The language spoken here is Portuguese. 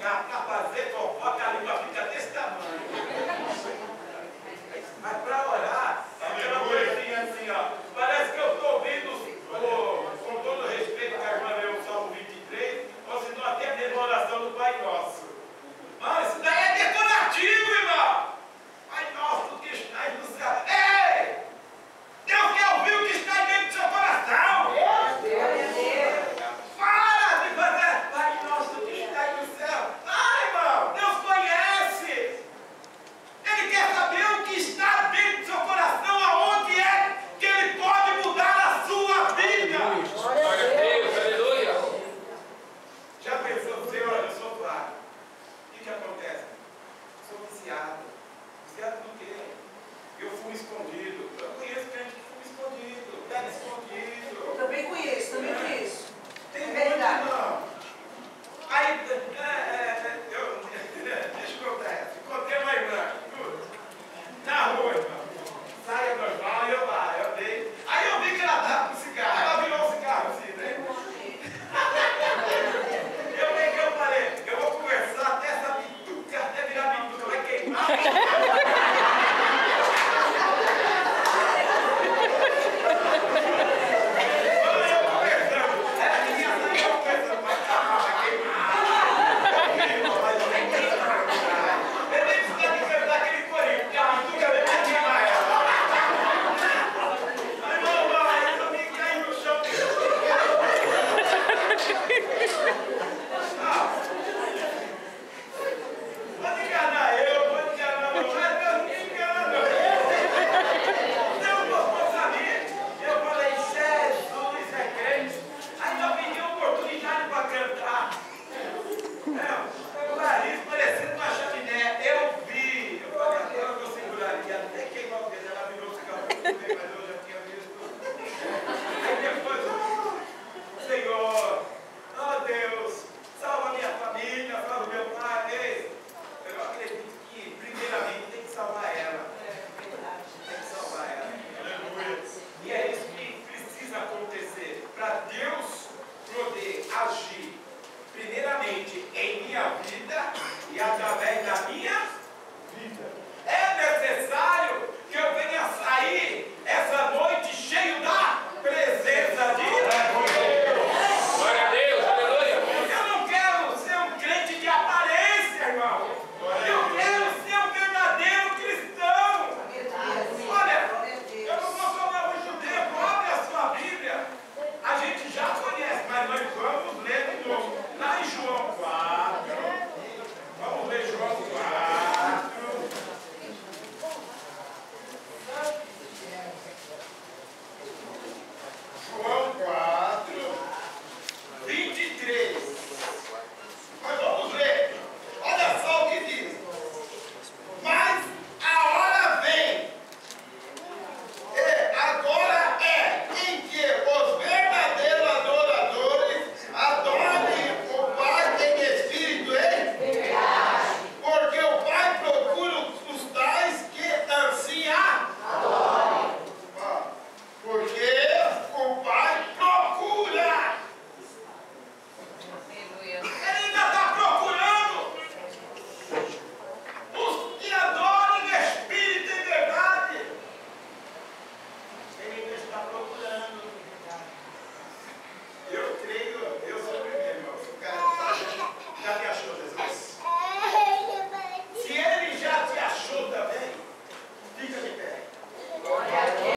xingar, para fazer fofoca, a língua fica desse tamanho. Mas para orar, é aquela coisinha assim, ó. Parece que eu estou ouvindo, com todo respeito, que agora é o Salmo 23, ou se não até mesmo a oração do Pai Nosso. Mas isso daí é decorativo, irmão. Pai Nosso que estás no céu. Ei! Deus quer ouvir o que está dentro do seu coração. Para de fazer Pai Nosso que estás no céu. Ah, irmão, Deus conhece. Ele quer saber o que está dentro do seu coração, aonde é que Ele pode mudar a sua vida. Glória a Deus, aleluia. Já pensou, Senhor, eu sou fraco. O que acontece? Sou viciado. Viciado do quê? Eu fui escondido. Eu conheço gente que fui escondido. Pega escondido. Também conheço. Tem É verdade. muito não. Aí, deixa eu contar essa. Contei uma irmã. Na rua, irmão. Saia normal, eu lá, eu dei. Aí eu vi que ela estava com cigarro. Ela virou um cigarro assim, né? Eu falei, eu vou conversar até essa bituca, até virar bituca, vai queimar. Eu conversando, ela queria sair, eu conversando, vai queimar, vai queimar. Eu nem precisa de cantar aquele corinho, porque a bituca vai queimar ela. Aí, mamãe, eu me caí no chão. Pode enganar eu, pode enganar meu pai, Deus não me engana não. Deus gostou sabia. Eu falei, Jesus é crente. Aí eu pedi oportunidade para cantar.